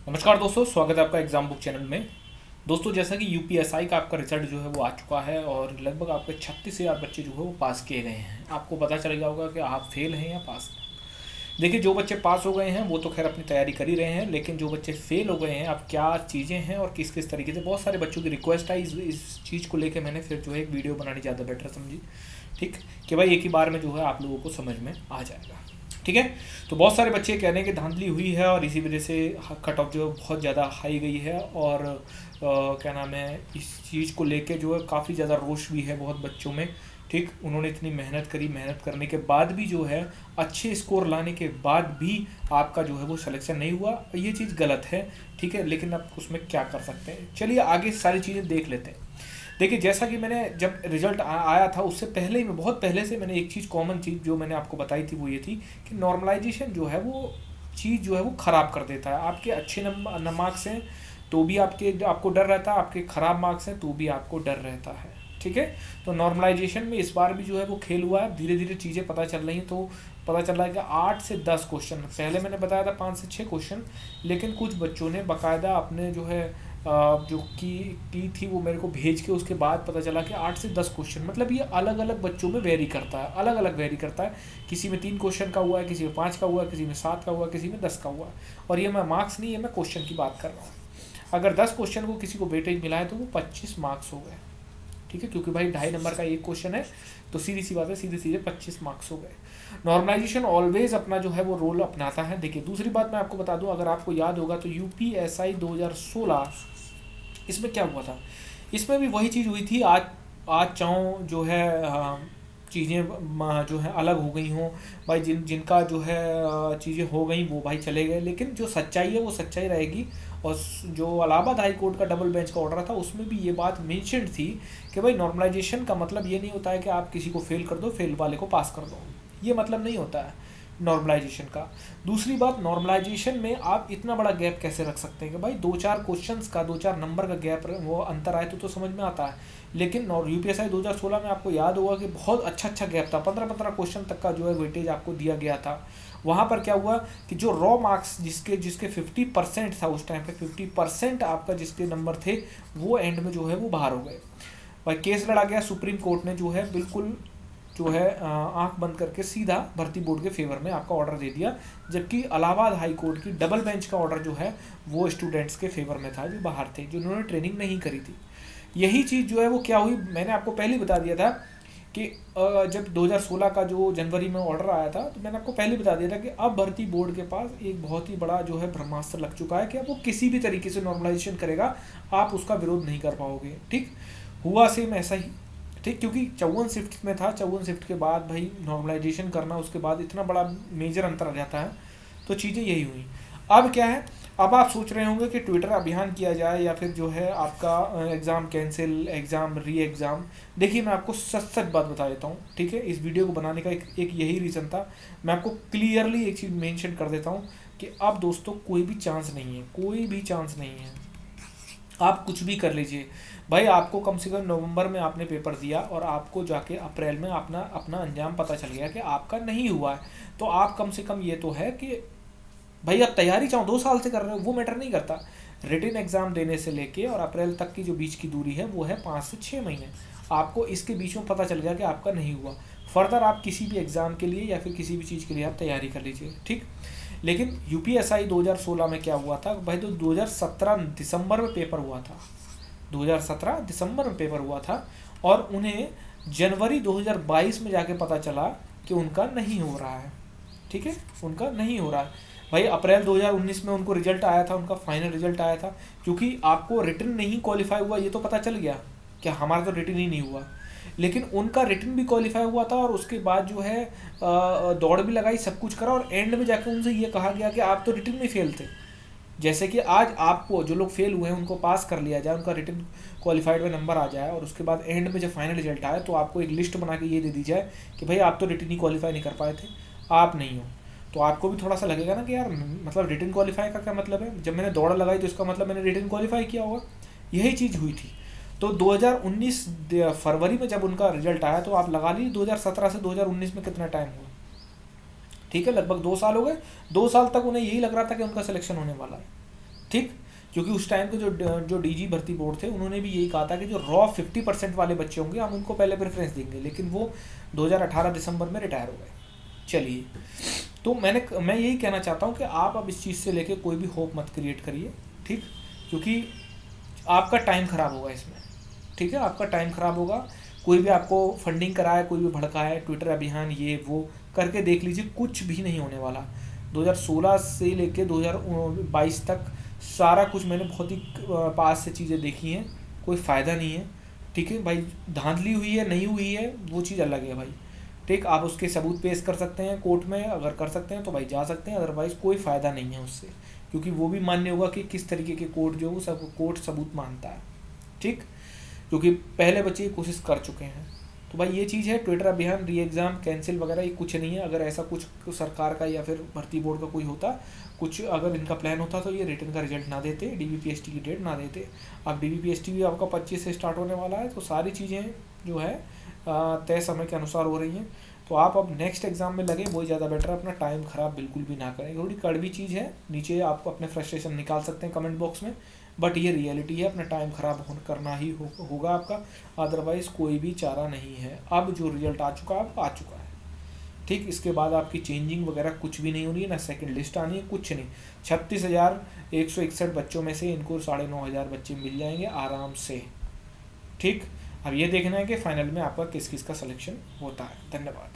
नमस्कार दोस्तों, स्वागत है आपका एग्जाम बुक चैनल में। दोस्तों, जैसा कि यूपीएसआई का आपका रिजल्ट जो है वो आ चुका है और लगभग आपके 36,000 बच्चे जो है वो पास किए गए हैं। आपको पता चल गया होगा कि आप फेल हैं या पास हैं। देखिए, जो बच्चे पास हो गए हैं वो तो खैर अपनी तैयारी कर ही रहे हैं, लेकिन जो बच्चे फेल हो गए हैं, अब क्या चीज़ें हैं और किस किस तरीके से, बहुत सारे बच्चों की रिक्वेस्ट आई इस चीज़ को लेकर, मैंने फिर जो है एक वीडियो बनानी ज़्यादा बेटर समझी। ठीक, कि भाई एक ही बार में जो है आप लोगों को समझ में आ जाएगा। ठीक है। तो बहुत सारे बच्चे कह रहे हैं कि धांधली हुई है और इसी वजह से कट ऑफ जो है बहुत ज़्यादा हाई गई है और क्या नाम है, इस चीज़ को लेके जो है काफ़ी ज़्यादा रोष भी है बहुत बच्चों में। ठीक, उन्होंने इतनी मेहनत करी, मेहनत करने के बाद भी जो है अच्छे स्कोर लाने के बाद भी आपका जो है वो सिलेक्शन नहीं हुआ, ये चीज़ गलत है। ठीक है, लेकिन आप उसमें क्या कर सकते हैं, चलिए आगे सारी चीज़ें देख लेते हैं। देखिए, जैसा कि मैंने जब रिजल्ट आया था उससे पहले ही, मैं बहुत पहले से मैंने एक चीज़, कॉमन चीज़ जो मैंने आपको बताई थी वो ये थी कि नॉर्मलाइजेशन जो है वो चीज़ जो है वो ख़राब कर देता है। आपके अच्छे मार्क्स हैं तो भी आपको डर रहता है, आपके ख़राब मार्क्स हैं तो भी आपको डर रहता है। ठीक है, तो नॉर्मलाइजेशन में इस बार भी जो है वो खेल हुआ है। धीरे धीरे चीज़ें पता चल रही हैं, तो पता चल रहा है कि 8 से 10 क्वेश्चन, पहले मैंने बताया था 5 से 6 क्वेश्चन, लेकिन कुछ बच्चों ने बाकायदा अपने जो है जो की थी वो मेरे को भेज के, उसके बाद पता चला कि 8 से 10 क्वेश्चन, मतलब ये अलग अलग बच्चों में वेरी करता है, अलग अलग वेरी करता है। किसी में 3 क्वेश्चन का हुआ है, किसी में 5 का हुआ है, किसी में 7 का हुआ है, किसी में 10 का हुआ है। और ये मैं मार्क्स नहीं है, मैं क्वेश्चन की बात कर रहा हूँ। अगर 10 क्वेश्चन को किसी को वेटेज मिला है तो वो 25 मार्क्स हो गए। ठीक है, क्योंकि भाई 2.5 नंबर का एक क्वेश्चन है, तो सीधी सी बात है, सीधे सीधे 25 मार्क्स हो गए। नॉर्मलाइजेशन ऑलवेज अपना जो है वो रोल अपनाता है। देखिए, दूसरी बात मैं आपको बता दूं, अगर आपको याद होगा तो यूपीएसआई 2016, इसमें क्या हुआ था, इसमें भी वही चीज़ हुई थी। आज चाहो जो है चीज़ें जो है अलग हो गई हों, भाई जिनका जो है चीज़ें हो गई वो भाई चले गए, लेकिन जो सच्चाई है वो सच्चाई रहेगी। और जो इलाहाबाद हाई कोर्ट का डबल बेंच का ऑर्डर था उसमें भी ये बात मेंशन थी कि भाई नॉर्मलाइजेशन का मतलब ये नहीं होता है कि आप किसी को फेल कर दो, फेल वाले को पास कर दो, ये मतलब नहीं होता है नॉर्मलाइजेशन का। दूसरी बात, नॉर्मलाइजेशन में आप इतना बड़ा गैप कैसे रख सकते हैं कि भाई 2-4 क्वेश्चंस का, 2-4 नंबर का गैप, वो अंतर आए तो समझ में आता है। लेकिन यूपीएसआई 2016 में आपको याद होगा कि बहुत अच्छा अच्छा गैप था, 15-15 क्वेश्चन तक का जो है वेटेज आपको दिया गया था। वहाँ पर क्या हुआ कि जो रॉ मार्क्स जिसके जिसके 50% था उस टाइम पे, 50% आपका जिसके नंबर थे, वो एंड में जो है वो बाहर हो गए। भाई केस लड़ा गया, सुप्रीम कोर्ट ने जो है बिल्कुल जो है आंख बंद करके सीधा भर्ती बोर्ड के फेवर में आपका ऑर्डर दे दिया, जबकि इलाहाबाद हाई कोर्ट की डबल बेंच का ऑर्डर जो है वो स्टूडेंट्स के फेवर में था जो बाहर थे, जिन्होंने ट्रेनिंग नहीं करी थी। यही चीज़ जो है वो क्या हुई, मैंने आपको पहले ही बता दिया था कि जब 2016 का जो जनवरी में ऑर्डर आया था, तो मैंने आपको पहले बता दिया था कि अब भर्ती बोर्ड के पास एक बहुत ही बड़ा जो है ब्रह्मास्त्र लग चुका है कि अब वो किसी भी तरीके से नॉर्मलाइजेशन करेगा, आप उसका विरोध नहीं कर पाओगे। ठीक, हुआ सेम ऐसा ही। ठीक, क्योंकि 54 शिफ्ट में था, 54 शिफ्ट के बाद भाई नॉर्मलाइजेशन करना, उसके बाद इतना बड़ा मेजर अंतर आ जाता है, तो चीज़ें यही हुई। अब क्या है, अब आप सोच रहे होंगे कि ट्विटर अभियान किया जाए या फिर जो है आपका एग्ज़ाम कैंसिल, एग्ज़ाम री एग्ज़ाम। देखिए, मैं आपको सच सच बात बता देता हूँ। ठीक है, इस वीडियो को बनाने का एक यही रीज़न था। मैं आपको क्लियरली एक चीज़ मेंशन कर देता हूँ कि अब दोस्तों कोई भी चांस नहीं है, कोई भी चांस नहीं है। आप कुछ भी कर लीजिए भाई, आपको कम से कम नवंबर में आपने पेपर दिया और आपको जाके अप्रैल में अपना अपना अंजाम पता चल गया कि आपका नहीं हुआ है, तो आप कम से कम ये तो है कि भाई आप तैयारी चाहो 2 साल से कर रहे हो, वो मैटर नहीं करता। रिटन एग्ज़ाम देने से लेके और अप्रैल तक की जो बीच की दूरी है वो है 5 से 6 महीने। आपको इसके बीच में पता चल गया कि आपका नहीं हुआ, फर्दर आप किसी भी एग्ज़ाम के लिए या फिर किसी भी चीज़ के लिए आप तैयारी कर लीजिए। ठीक, लेकिन यूपीएसआई 2016 में क्या हुआ था भाई, तो 2017 दिसंबर में पेपर हुआ था, 2017 दिसंबर में पेपर हुआ था, और उन्हें जनवरी 2022 में जाके पता चला कि उनका नहीं हो रहा है। ठीक है, उनका नहीं हो रहा है। भाई अप्रैल 2019 में उनको रिजल्ट आया था, उनका फाइनल रिजल्ट आया था, क्योंकि आपको रिटन नहीं क्वालिफाई हुआ ये तो पता चल गया कि हमारा तो रिटन ही नहीं हुआ, लेकिन उनका रिटन भी क्वालिफाई हुआ था, और उसके बाद जो है दौड़ भी लगाई, सब कुछ करा, और एंड में जाकर उनसे ये कहा गया कि आप तो रिटन में फेल थे। जैसे कि आज आपको जो लोग फेल हुए हैं उनको पास कर लिया जाए, उनका रिटन क्वालिफाइड में नंबर आ जाए, और उसके बाद एंड में जब फाइनल रिजल्ट आए तो आपको एक लिस्ट बना के ये दे दी जाए कि भाई आप तो रिटन ही क्वालिफाई नहीं कर पाए थे, आप नहीं हो, तो आपको भी थोड़ा सा लगेगा ना कि यार, मतलब रिटन क्वालिफाई का क्या मतलब है, जब मैंने दौड़ लगाई तो इसका मतलब मैंने रिटन क्वालिफाई किया होगा। यही चीज़ हुई थी। तो 2019 फरवरी में जब उनका रिजल्ट आया, तो आप लगा लीजिए 2017 से 2019 में कितना टाइम हुआ। ठीक है, लगभग 2 साल हो गए। 2 साल तक उन्हें यही लग रहा था कि उनका सिलेक्शन होने वाला है। ठीक। क्योंकि उस टाइम के जो डीजी भर्ती बोर्ड थे उन्होंने भी यही कहा था कि जो रॉ 50% वाले बच्चे होंगे हम उनको पहले प्रेफरेंस देंगे, लेकिन वो 2018 दिसंबर में रिटायर हो गए। चलिए, तो मैं यही कहना चाहता हूँ कि आप अब इस चीज़ से लेके कोई भी होप मत क्रिएट करिए, ठीक। क्योंकि आपका टाइम ख़राब होगा इसमें, ठीक है, आपका टाइम ख़राब होगा। कोई भी आपको फंडिंग कराए, कोई भी भड़काए, ट्विटर अभियान ये वो करके देख लीजिए, कुछ भी नहीं होने वाला। 2016 से लेके 2022 तक सारा कुछ मैंने बहुत ही पास से चीज़ें देखी हैं, कोई फ़ायदा नहीं है, ठीक है भाई। धांधली हुई है नहीं हुई है वो चीज़ अलग है भाई, ठीक। आप उसके सबूत पेश कर सकते हैं कोर्ट में, अगर कर सकते हैं तो भाई जा सकते हैं, अदरवाइज़ कोई फ़ायदा नहीं है उससे, क्योंकि वो भी मान्य होगा कि किस तरीके के कोर्ट जो है वो सब कोर्ट सबूत मानता है, ठीक। क्योंकि पहले बच्चे ये कोशिश कर चुके हैं। तो भाई ये चीज़ है, ट्विटर अभियान, री एग्ज़ाम कैंसिल वगैरह ये कुछ नहीं है। अगर ऐसा कुछ सरकार का या फिर भर्ती बोर्ड का कोई होता, कुछ अगर इनका प्लान होता तो ये रिटर्न का रिजल्ट ना देते, DBPST की डेट ना देते। अब DBPST भी आपका 25 से स्टार्ट होने वाला है, तो सारी चीज़ें जो है तय समय के अनुसार हो रही हैं। तो आप अब नेक्स्ट एग्ज़ाम में लगे वही ज़्यादा बेटर है, अपना टाइम ख़राब बिल्कुल भी ना करें। थोड़ी कड़वी चीज़ है, नीचे आप अपने फ्रस्ट्रेशन निकाल सकते हैं कमेंट बॉक्स में, बट ये रियलिटी है, अपना टाइम ख़राब करना ही होगा आपका, अदरवाइज़ कोई भी चारा नहीं है। अब जो रिजल्ट आ चुका है आ चुका है, ठीक। इसके बाद आपकी चेंजिंग वगैरह कुछ भी नहीं होनी है, ना सेकंड लिस्ट आनी है, कुछ नहीं। 36,161 बच्चों में से इनको 9,500 बच्चे मिल जाएंगे आराम से, ठीक। अब ये देखना है कि फाइनल में आपका किस किस का सिलेक्शन होता है। धन्यवाद।